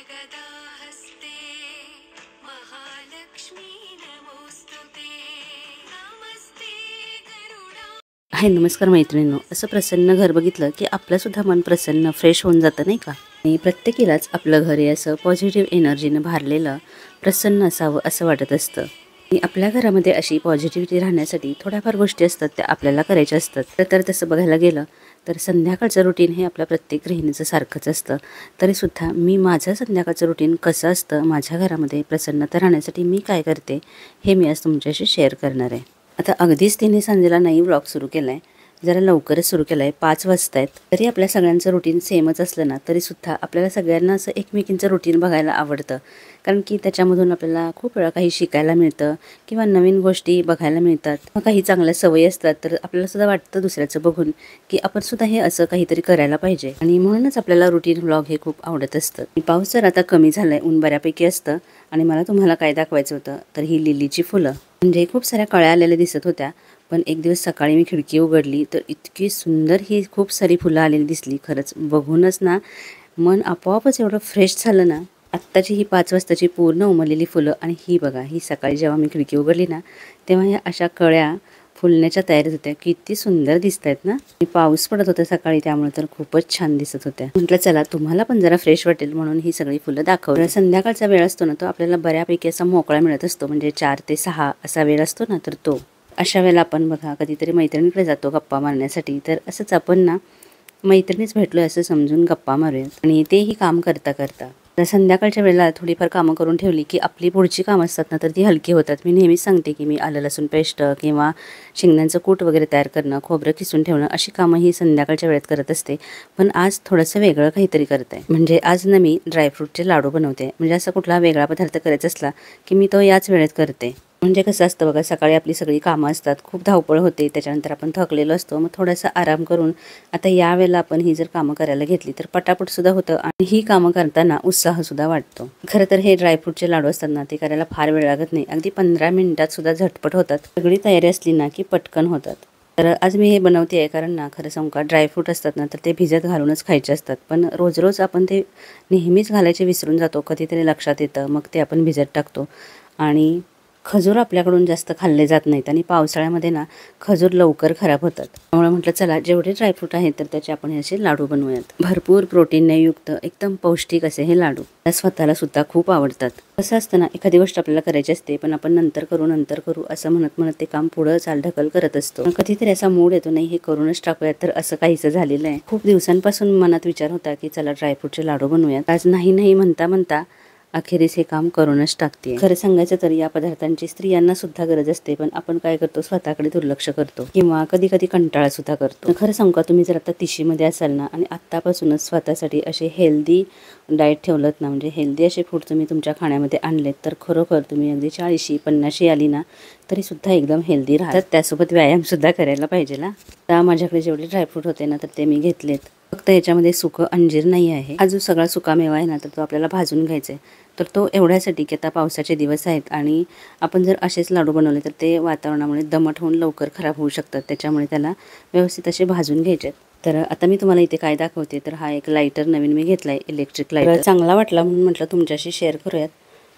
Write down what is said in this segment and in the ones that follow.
गदाहस्ते महालक्ष्मी नमोस्तुते नमस्ते गरुडा। हाय नमस्कार मैत्रिणींनो, असं प्रसन्न घर बघितलं की आपलंसुद्धा मन प्रसन्न फ्रेश होऊन जातं नाही का। आणि प्रत्येकीलाच आपलं घर हे असं पॉझिटिव्ह एनर्जीने भरलेलं प्रसन्न असावं असं वाटत असतं। आणि आपल्या घरामध्ये अशी पॉझिटिव्हिटी राहण्यासाठी थोड्याफार गोष्टी असतात त्या आपल्याला करायच्या असतात। तर तसं बघायला गेलं तर संध्याकाळचं रुटीन हे आपल्या प्रत्येक गृहिणीचं सारखंच असतं। तरीसुद्धा मी माझं संध्याकाळचं रुटीन कसं असतं, माझ्या घरामध्ये प्रसन्नता राहण्यासाठी मी काय करते हे मी आज तुमच्याशी शेअर करणार आहे। आता अगदीच 3 सांजेला नाही व्लॉग सुरू केला आहे, जरा लवकरच सुरू केला आहे, 5 वाजता आहेत। तरी आपल्या सगळ्यांचं रुटीन सेमच असलं ना तरीसुद्धा आपल्याला सगळ्यांना असं एकमेकींचं रुटीन बघायला आवडतं, कारण की त्याच्यामधून आपल्याला खूप वेळा काही शिकायला मिळतं किंवा नवीन गोष्टी बघायला मिळतात, मग काही चांगल्या सवयी असतात। तर आपल्याला सुद्धा वाटतं दुसऱ्याचं बघून की आपण सुद्धा हे असं काहीतरी करायला पाहिजे, आणि म्हणूनच आपल्याला रुटीन व्लॉग हे खूप आवडत असतं। पाऊस जर आता कमी झालाय, ऊन बऱ्यापैकी असतं, आणि मला तुम्हाला काय दाखवायचं होतं तर ही लिलीची फुलं, म्हणजे खूप साऱ्या कळ्या आलेल्या दिसत होत्या। पण एक दिवस सकाळी मी खिडकी उघडली तर इतकी सुंदर ही खूप सारी फुलं आलेली दिसली। खरंच बघूनच ना मन आपोआपच एवढं फ्रेश झालं ना। आत्ताची ही 5 वाजताची पूर्ण उमललेली फुलं, आणि ही बघा, ही सकाळी जेव्हा मी खिडकी उघडली ना तेव्हा ह्या अशा कळ्या फुलण्याच्या तयारीत होत्या। किती सुंदर दिसत आहेत ना। पाऊस पडत होता सकाळी, त्यामुळे तर खूपच छान दिसत होत्या। म्हटलं चला तुम्हाला पण जरा फ्रेश वाटेल म्हणून ही सगळी फुलं दाखवलं। संध्याकाळचा वेळ असतो ना तो आपल्याला बऱ्यापैकी असा मोकळा मिळत असतो, म्हणजे 4 ते 6 असा वेळ असतो ना, तर तो अशा वेळेला आपण बघा कधीतरी मैत्रिणीकडे जातो गप्पा मारण्यासाठी। तर असंच आपण ना मैत्रिणीच भेटलोय असं समजून गप्पा मारूया, आणि तेही काम करता करता। तर संध्याकाळच्या वेळेला थोडीफार कामं करून ठेवली की आपली पुढची कामं असतात ना तर ती हलकी होतात। मी नेहमीच सांगते की मी आलं लसूण पेस्ट किंवा शेंगदाण्याचं कूट वगैरे तयार करणं, खोबरं किसून ठेवणं अशी कामं ही संध्याकाळच्या वेळेत करत असते। पण आज थोडंसं वेगळं काहीतरी करत आहे, म्हणजे आज ना मी ड्रायफ्रूटचे लाडू बनवते। म्हणजे असा कुठला वेगळा पदार्थ करायचा असला की मी तो याच वेळेत करते। म्हणजे कसं असतं बघा, सकाळी आपली सगळी कामं असतात, खूप धावपळ होते, त्याच्यानंतर आपण थकलेलो असतो, मग थोडासा आराम करून आता या वेळेला आपण ही जर कामं करायला घेतली तर पटापट सुद्धा होतं, आणि ही कामं करताना उत्साह सुद्धा वाटतो। खरं तर हे ड्रायफ्रूटचे लाडू असतात ना ते करायला फार वेळ लागत नाही, अगदी 15 मिनिटात सुद्धा झटपट होतात। सगळी तयारी असली ना की पटकन होतात। तर आज मी हे बनवते आहे कारण ना खरं सांगू का, ड्रायफ्रूट असतात ना तर ते भिजत घालूनच खायचे असतात, पण रोज रोज आपण ते नेहमीच घालायचे विसरून जातो, कधीतरी लक्षात येतं, मग ते आपण भिजत टाकतो। आणि खजूर आपल्याकडून जास्त खाल्ले जात नाहीत, आणि पावसाळ्यामध्ये ना खजूर लवकर खराब होतात। त्यामुळे म्हटलं चला जेवढे ड्रायफ्रूट आहेत तर त्याचे आपण असे लाडू बनवूयात। भरपूर प्रोटीनने युक्त एकदम पौष्टिक असे हे लाडू स्वतःला सुद्धा खूप आवडतात। कसं असतं ना, एखादी गोष्ट आपल्याला करायची असते पण आपण नंतर करू असं म्हणत म्हणत ते काम पुढं चालढकल करत असतो। कधीतरी असा मूड येतो, नाही हे करूनच टाकूयात, तर असं काहीच झालेलं आहे। खूप दिवसांपासून मनात विचार होता की चला ड्रायफ्रूटचे लाडू बनवूयात। आज नाही म्हणता म्हणता अखेरीस हे काम करूनच टाकते। खरं सांगायचं तर या पदार्थांची स्त्रियांना सुद्धा गरज असते, पण आपण काय करतो, स्वतःकडे दुर्लक्ष करतो किंवा कधी कधी कंटाळा सुद्धा करतो। खरं सांगू का, तुम्ही जर आता 30मध्ये असाल ना आणि आत्तापासूनच स्वतःसाठी असे हेल्दी डाएट ठेवलं ना, म्हणजे हेल्दी असे फूड तुम्ही तुमच्या खाण्यामध्ये आणलेत, तर खरोखर तुम्ही अगदी 40-50 आली ना तरी सुद्धा एकदम हेल्दी राहतात। त्यासोबत व्यायाम सुद्धा करायला पाहिजे ना। आता माझ्याकडे जेवढे ड्रायफ्रूट होते ना तर ते मी घेतलेत। फक्त याच्यामध्ये सुकं अंजीर नाही आहे, हा जो सगळा सुका मेवा आहे ना तर तो आपल्याला भाजून घ्यायचा आहे। तर तो एवढ्यासाठी की आता पावसाचे दिवस आहेत आणि आपण जर असेच लाडू बनवले तर ते वातावरणामुळे दमट होऊन लवकर खराब होऊ शकतात, त्याच्यामुळे त्याला व्यवस्थित असे भाजून घ्यायचे। तर आता मी तुम्हाला इथे काय दाखवते, तर हा एक लायटर नवीन मी घेतलाय, इलेक्ट्रिक लायटर, चांगला वाटला म्हणून म्हटलं तुमच्याशी शेअर करूयात।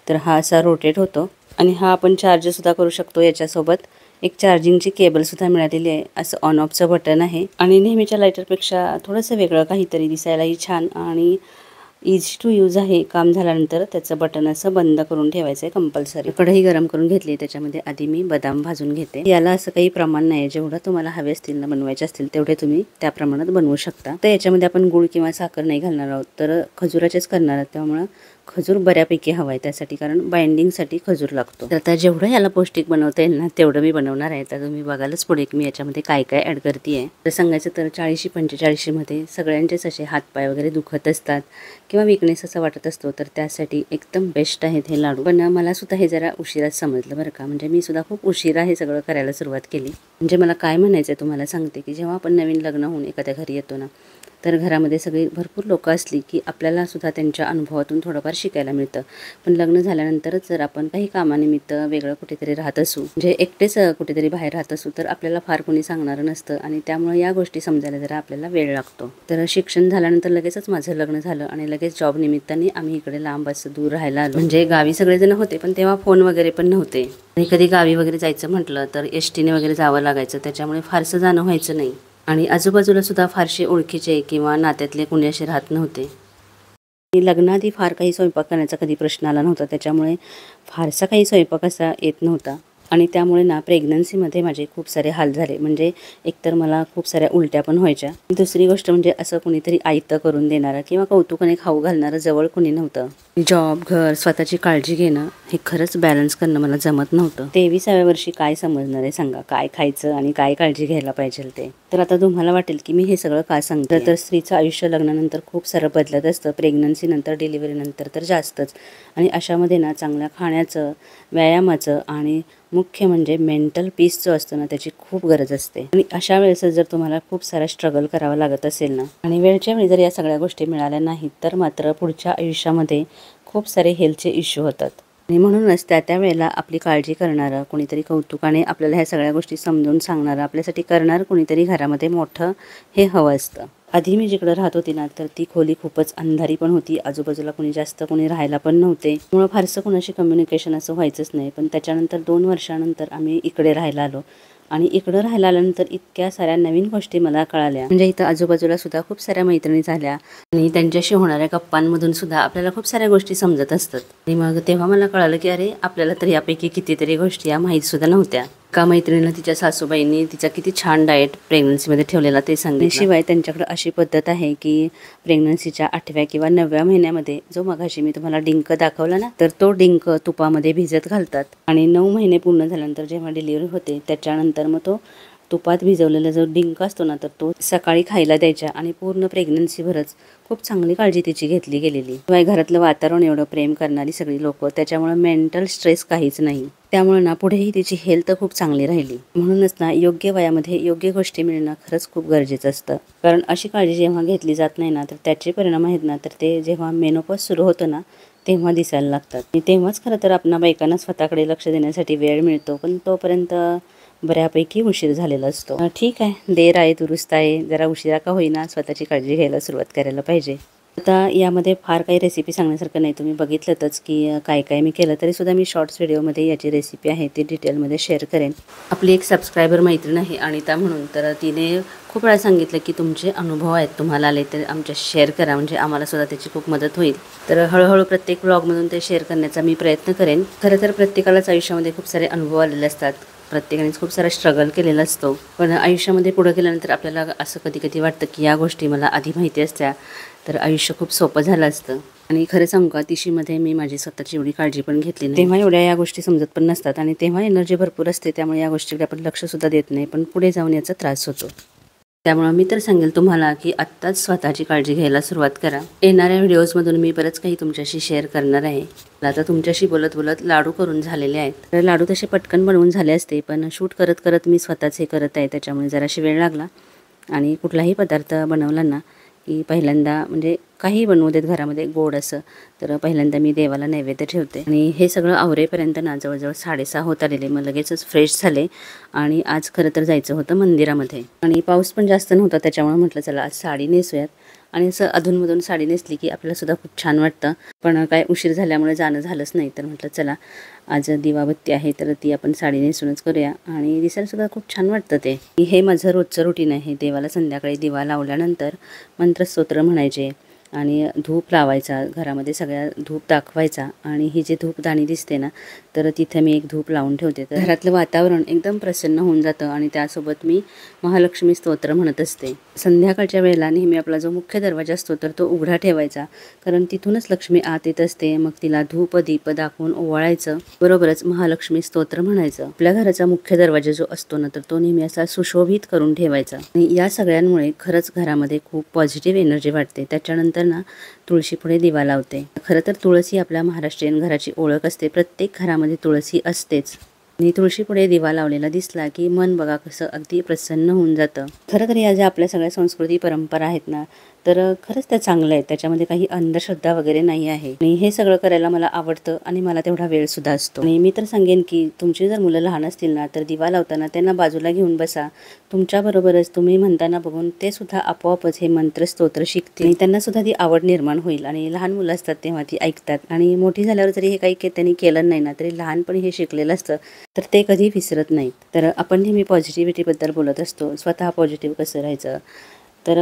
तर हा असा रोटेट होतो, आणि हा आपण चार्ज सुद्धा करू शकतो। याच्यासोबत एक चार्जिंगची केबल सुद्धा मिळालेली आहे, असं ऑन ऑफचं बटन आहे, आणि नेहमीच्या लायटरपेक्षा थोडंसं वेगळं काहीतरी, दिसायलाही छान आणि इझी टू यूज आहे। काम झाल्यानंतर त्याचं बटन असं बंद करून ठेवायचं आहे कंपल्सरी। कढई गरम करून घेतली, त्याच्यामध्ये आधी मी बदाम भाजून घेते। याला असं काही प्रमाण नाही, जेवढं तुम्हाला हवे असतील ना बनवायचे असतील तेवढे तुम्ही त्या प्रमाणात बनवू शकता। तर याच्यामध्ये आपण गूळ किंवा साखर नाही घालणार आहोत, तर खजुराचेच करणार आहोत, त्यामुळे खजूर बऱ्यापैकी हवा आहे त्यासाठी, कारण बाइंडिंगसाठी खजूर लागतो। तर आता जेवढं याला पौष्टिक बनवता येईल ना तेवढं मी बनवणार आहे। तर तुम्ही बघायलाच पुढे की मी याच्यामध्ये काय काय ॲड करते आहे। तर सांगायचं तर 40-45मध्ये सगळ्यांचेच असे हातपाय वगैरे दुखत असतात किंवा विकनेस असा वाटत असतो, तर त्यासाठी एकदम बेस्ट आहेत हे लाडू। पण मला सुद्धा हे जरा उशिराच समजलं बरं का, म्हणजे मी सुद्धा खूप उशिरा हे सगळं करायला सुरुवात केली। म्हणजे मला काय म्हणायचं आहे तुम्हाला सांगते, की जेव्हा आपण नवीन लग्न होऊन एखाद्या घरी येतो ना, तर घरामध्ये सगळी भरपूर लोकं असली की आपल्याला सुद्धा त्यांच्या अनुभवातून थोडंफार शिकायला मिळतं. पण लग्न झाल्यानंतरच जर आपण काही कामानिमित्त वेगळं कुठेतरी राहत असू, म्हणजे एकटेच कुठेतरी बाहेर राहत असू, तर आपल्याला फार कोणी सांगणारं नसतं आणि त्यामुळे या गोष्टी समजायला जरा आपल्याला वेळ लागतो. तर शिक्षण झाल्यानंतर लगेचच माझं लग्न झालं आणि लगेच जॉब निमित्ताने आम्ही इकडे लांब असं दूर राहायला आलो. म्हणजे गावी सगळेजण होते, पण तेव्हा फोन वगैरे पण नव्हते. आणि कधी गावी वगैरे जायचं म्हटलं तर एसटीने वगैरे जावं लागायचं, त्याच्यामुळे फारसं जाणं व्हायचं नाही. आणि आजूबाजूला सुद्धा फारसे ओळखीचे किंवा नात्यातले कुणी असे राहत नव्हते. आणि लग्नाआधी फार काही स्वयंपाक करण्याचा कधी प्रश्न आला नव्हता, त्याच्यामुळे फारसा काही स्वयंपाक असा येत नव्हता. आणि त्यामुळे ना प्रेग्नन्सीमध्ये माझे खूप सारे हाल झाले. म्हणजे एकतर मला खूप साऱ्या उलट्या पण व्हायच्या. दुसरी गोष्ट म्हणजे असं कुणीतरी आयतं करून देणारं किंवा कौतुकाने खाऊ घालणारं जवळ कुणी नव्हतं. जॉब, घर, स्वतःची काळजी घेणं हे खरंच बॅलन्स करणं मला जमत नव्हतं. 23व्या वर्षी काय समजणार आहे सांगा, काय खायचं आणि काय काळजी घ्यायला पाहिजे ते. तर आता तुम्हाला वाटेल की मी हे सगळं का सांगते. तर स्त्रीचं आयुष्य लग्नानंतर खूप सारं बदलत असतं, प्रेग्नन्सीनंतर, डिलिव्हरीनंतर तर जास्तच. आणि अशामध्ये ना चांगल्या खाण्याचं, व्यायामाचं आणि मुख्य म्हणजे मेंटल पीस जो असतो ना, त्याची खूप गरज असते. आणि अशा वेळेस जर तुम्हाला खूप सारा स्ट्रगल करावा लागत असेल ना, आणि वेळच्या वेळी जर या सगळ्या गोष्टी मिळाल्या नाहीत, तर मात्र पुढच्या आयुष्यामध्ये खूप सारे हेल्थचे इश्यू होतात. आणि म्हणूनच त्या वेळेला आपली काळजी करणारं कुणीतरी, कौतुकाने आपल्याला ह्या सगळ्या गोष्टी समजून सांगणारं, आपल्यासाठी करणारं कुणीतरी घरामध्ये मोठं हे हवं असतं. आधी मी जिकडं राहत होती ना, तर ती खोली खूपच अंधारी पण होती. आजूबाजूला कोणी जास्त कोणी राहायला पण नव्हते. त्यामुळे फारसं कोणाशी कम्युनिकेशन असं व्हायचंच नाही. पण त्याच्यानंतर 2 वर्षानंतर आम्ही इकडे राहायला आलो. आणि इकडं राहायला आल्यानंतर इतक्या साऱ्या नवीन गोष्टी मला कळाल्या. म्हणजे इथं आजूबाजूला सुद्धा खूप साऱ्या मैत्रिणी झाल्या आणि त्यांच्याशी होणाऱ्या गप्पांमधून सुद्धा आपल्याला खूप साऱ्या गोष्टी समजत असतात. आणि मग तेव्हा मला कळालं की अरे, आपल्याला तर यापैकी कितीतरी गोष्टी या माहीत सुद्धा नव्हत्या. एका मैत्रिणीला तिच्या सासूबाईंनी तिचा किती छान डाएट प्रेग्नन्सीमध्ये ठेवलेला ते सांगितलं. शिवाय त्यांच्याकडे अशी पद्धत आहे की प्रेग्नन्सीच्या 8व्या किंवा 9व्या महिन्यामध्ये जो मगाशी मी तुम्हाला डिंक दाखवला ना, तर तो डिंक तुपामध्ये भिजत घालतात. आणि 9 महिने पूर्ण झाल्यानंतर जेव्हा डिलिव्हरी होते त्याच्यानंतर मग तो तुपात भिजवलेला जो डिंक असतो ना, तर तो सकाळी खायला द्यायच्या. आणि पूर्ण प्रेग्नन्सीभरच खूप चांगली काळजी तिची घेतली गेलेली. शिवाय घरातलं वातावरण एवढं प्रेम करणारी सगळी लोकं, त्याच्यामुळे मेंटल स्ट्रेस काहीच नाही. त्यामुळे ना पुढेही तिची हेल्थ खूप चांगली राहिली. म्हणूनच ना योग्य वयामध्ये योग्य गोष्टी मिळणं खरंच खूप गरजेचं असतं. कारण अशी काळजी जेव्हा घेतली जात नाही ना, तर त्याचे परिणाम आहेत ना, तर ते जेव्हा मेनोपॉज सुरू होतं ना, तेव्हा दिसायला लागतात. आणि तेव्हाच खरं तर आपल्या बायकांना स्वतःकडे लक्ष देण्यासाठी वेळ मिळतो. पण तोपर्यंत बऱ्यापैकी उशीर झालेला असतो. ठीक आहे, देर आहे दुरुस्त आहे. जरा उशिरा का होईना स्वतःची काळजी घ्यायला सुरुवात करायला पाहिजे. आता यामध्ये फार काही रेसिपी सांगण्यासारखं नाही, तुम्ही बघितलंतच की काय काय मी केलं. तरीसुद्धा मी शॉर्ट्स व्हिडिओमध्ये याची रेसिपी आहे ती डिटेलमध्ये शेअर करेन. आपली एक सबस्क्रायबर मैत्रीण आहे अनिता म्हणून, तर तिने खूप वेळा सांगितलं की तुमचे अनुभव आहेत, तुम्हाला आले तर आमच्याशी शेअर करा, म्हणजे आम्हाला सुद्धा त्याची खूप मदत होईल. तर हळूहळू प्रत्येक ब्लॉगमधून ते शेअर करण्याचा मी प्रयत्न करेन. खरं तर प्रत्येकालाच आयुष्यामध्ये खूप सारे अनुभव आलेले असतात, प्रत्येकानेच खूप सारा स्ट्रगल केलेला असतो. पण आयुष्यामध्ये पुढे गेल्यानंतर आपल्याला असं कधी कधी वाटतं की या गोष्टी मला आधी माहिती असत्या तर आयुष्य खूप सोपं झालं असतं. आणि खरं सांगू का, तिशीमध्ये मी माझी स्वतःची एवढी काळजी पण घेतली नाही. तेव्हा एवढ्या या गोष्टी समजत पण नसतात आणि तेव्हा एनर्जी भरपूर असते, त्यामुळे या गोष्टीकडे आपण लक्षसुद्धा देत नाही. पण पुढे जाऊन याचा त्रास होतो. त्यामुळे मी तर सांगेल तुम्हाला की आत्ताच स्वतःची काळजी घ्यायला सुरुवात करा. येणाऱ्या व्हिडिओजमधून मी बरंच काही तुमच्याशी शेअर करणार आहे. आता तुमच्याशी बोलत बोलत लाडू करून झालेले आहेत. तर लाडू तसे पटकन बनवून झाले असते, पण शूट करत करत मी स्वतःच हे करत आहे, त्याच्यामुळे जराशी वेळ लागला. आणि कुठलाही पदार्थ बनवला ना की पहिल्यांदा, म्हणजे काही बनवू देत घरामध्ये गोड असं, तर पहिल्यांदा मी देवाला नैवेद्य ठेवते. आणि हे सगळं आवरेपर्यंत ना जवळजवळ 6:30 होत आलेले. मग लगेचच फ्रेश झाले आणि आज खरं तर जायचं होतं मंदिरामध्ये. आणि पाऊस पण जास्त नव्हता, त्याच्यामुळे म्हटलं चला आज साडी नेसूयात. आणि असं अधूनमधून साडी नेसली की आपल्यालासुद्धा खूप छान वाटतं. पण काय उशीर झाल्यामुळे जाणं झालंच नाही, तर म्हटलं चला आज दिवाबत्ती आहे तर ती आपण साडी नेसूनच करूया. आणि दिसायलासुद्धा खूप छान वाटतं ते. हे माझं रोजचं रुटीन आहे. देवाला संध्याकाळी दिवा लावल्यानंतर मंत्रस्तोत्र म्हणायचे आणि धूप लावायचा, घरामध्ये सगळ्या धूप दाखवायचा. आणि ही जी धूपदाणी दिसते ना, तर तिथे मी एक धूप लावून ठेवते, तर घरातलं वातावरण एकदम प्रसन्न होऊन जातं. आणि त्यासोबत मी महालक्ष्मी स्तोत्र म्हणत असते. संध्याकाळच्या वेळेला नेहमी आपला जो मुख्य दरवाजा असतो तर तो उघडा ठेवायचा, कारण तिथूनच लक्ष्मी आत येत असते. मग तिला धूप दीप दाखवून ओवाळायचं, बरोबरच महालक्ष्मी स्तोत्र म्हणायचं. आपल्या घराचा मुख्य दरवाजा जो असतो ना, तर तो नेहमी असा सुशोभित करून ठेवायचा. आणि या सगळ्यांमुळे खरंच घरामध्ये खूप पॉझिटिव्ह एनर्जी वाटते. त्याच्यानंतर ना तुळशी पुढे दिवा लावते. खरं तर तुळस ही आपल्या महाराष्ट्रीयन घराची ओळख असते. प्रत्येक घरामध्ये तुळसी असतेच. आणि तुळशीपुढे दिवा लावलेला दिसला की मन बघा कसं अगदी प्रसन्न होऊन जातं. खरं तर या ज्या आपल्या सगळ्या संस्कृती परंपरा आहेत ना, तर खरंच त्या चांगल्या आहेत. त्याच्यामध्ये काही अंधश्रद्धा वगैरे नाही आहे आणि हे सगळं करायला मला आवडतं आणि मला तेवढा वेळ सुद्धा असतो. आणि मी तर सांगेन की तुमची जर मुलं लहान असतील ना, तर दिवा लावताना त्यांना बाजूला घेऊन बसा. तुमच्याबरोबरच तुम्ही म्हणताना बघून ते सुद्धा आपोआपच हे मंत्र स्तोत्र शिकतील आणि त्यांना सुद्धा ती आवड निर्माण होईल. आणि लहान मुलं असतात तेव्हा ती ऐकतात आणि मोठी झाल्यावर जरी हे काही त्यांनी केलं नाही ना, तरी लहानपणी हे शिकलेलं असतं तर ते कधी विसरत नाहीत. तर आपण नेहमी पॉझिटिव्हिटीबद्दल बोलत असतो, स्वतः पॉझिटिव्ह कसं राहायचं. तर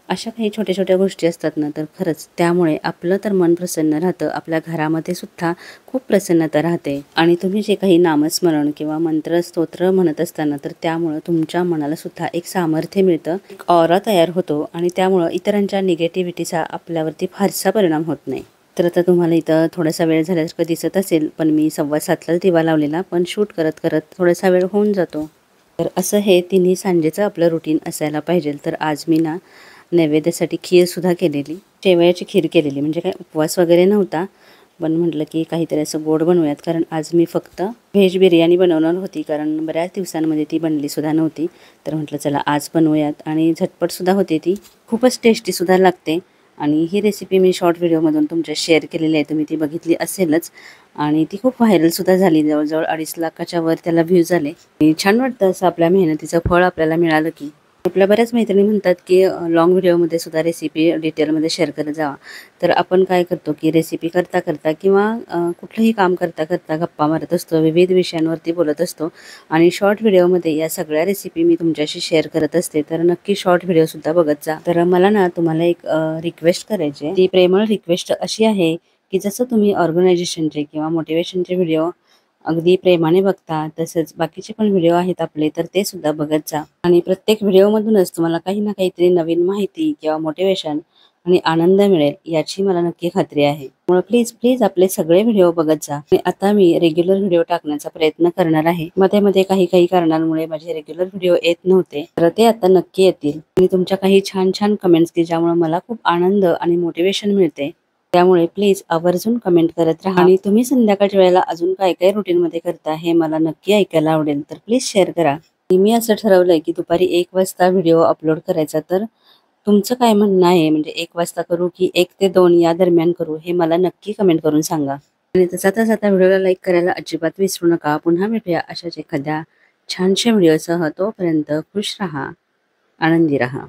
अशा काही छोट्या छोट्या गोष्टी असतात ना, तर खरंच त्यामुळे आपलं तर मन प्रसन्न राहतं, आपल्या घरामध्ये सुद्धा खूप प्रसन्नता राहते. आणि तुम्ही जे काही नामस्मरण किंवा मंत्र स्तोत्र म्हणत असताना, तर त्यामुळं तुमच्या मनाला सुद्धा एक सामर्थ्य मिळतं, एक ऑरा तयार होतो आणि त्यामुळं इतरांच्या निगेटिव्हिटीचा आपल्यावरती फारसा परिणाम होत नाही. तर आता तुम्हाला इथं थोडासा वेळ झाल्यासारखं दिसत असेल, पण मी 7:15लाच दिवा लावलेला, पण शूट करत करत थोडासा वेळ होऊन जातो. तर असं हे तिन्ही सांजेचं आपलं रुटीन असायला पाहिजे. तर आज मी ना नैवेद्यासाठी खीरसुद्धा केलेली, शेवयाची खीर केलेली. म्हणजे काय उपवास वगैरे नव्हता, पण म्हटलं की काहीतरी असं गोड बनवूयात. कारण आज मी फक्त व्हेज बिर्याणी बनवणार होती, कारण बऱ्याच दिवसांमध्ये ती बनलीसुद्धा नव्हती. तर म्हटलं चला आज बनवूयात आणि झटपटसुद्धा होते, ती खूपच टेस्टीसुद्धा लागते. आणि ही रेसिपी मी शॉर्ट व्हिडिओमधून तुमच्या शेअर केलेली आहे, तुम्ही ती बघितली असेलच. आणि ती खूप व्हायरलसुद्धा झाली, जवळजवळ 2.5 लाखाच्या वर त्याला व्ह्यूज आले. आणि छान वाटतं असं आपल्या मेहनतीचं फळ आपल्याला मिळालं की. आपल्या बऱ्याच मैत्रिणी म्हणतात की लाँग व्हिडिओमध्ये सुद्धा रेसिपी डिटेलमध्ये शेअर करत जावा. तर आपण काय करतो की रेसिपी करता करता किंवा कुठलंही काम करता करता गप्पा मारत असतो, विविध विषयांवरती बोलत असतो आणि शॉर्ट व्हिडिओमध्ये या सगळ्या रेसिपी मी तुमच्याशी शेअर करत असते. तर नक्की शॉर्ट व्हिडिओसुद्धा बघत जा. तर मला ना तुम्हाला एक रिक्वेस्ट करायची आहे. ती प्रेमळ रिक्वेस्ट अशी आहे की जसं तुम्ही ऑर्गनायझेशनचे किंवा मोटिवेशनचे व्हिडिओ अगदी प्रेमाने बघता, तसंच बाकीचे पण व्हिडिओ आहेत आपले, तर ते सुद्धा बघत जा. आणि प्रत्येक व्हिडिओमधूनच तुम्हाला काही ना काहीतरी नवीन माहिती किंवा मोटिवेशन आणि आनंद मिळेल याची मला नक्की खात्री आहे. त्यामुळे प्लीज प्लीज आपले सगळे व्हिडिओ बघत जा. आणि आता मी रेग्युलर व्हिडिओ टाकण्याचा प्रयत्न करणार आहे. मध्ये मध्ये काही काही कारणांमुळे माझे रेग्युलर व्हिडिओ येत नव्हते, तर ते आता नक्की येतील. आणि तुमच्या काही छान छान कमेंट्स की ज्यामुळे मला खूप आनंद आणि मोटिवेशन मिळते, त्यामुळे प्लीज आवर्जून कमेंट करत राहा. आणि तुम्ही संध्याकाळच्या वेळेला अजून काय काय रुटीनमध्ये करता हे मला नक्की ऐकायला आवडेल, तर प्लीज शेअर करा. मी असं ठरवलंय की दुपारी 1 वाजता व्हिडिओ अपलोड करायचा. तर तुमचं काय म्हणणं आहे, म्हणजे 1 वाजता करू की 1 ते 2 या दरम्यान करू, हे मला नक्की कमेंट करून सांगा. आणि तसा जाता व्हिडिओला लाईक करायला अजिबात विसरू नका. पुन्हा भेटूया अशाच एखाद्या छानशा व्हिडिओसह. तोपर्यंत खुश राहा, आनंदी राहा.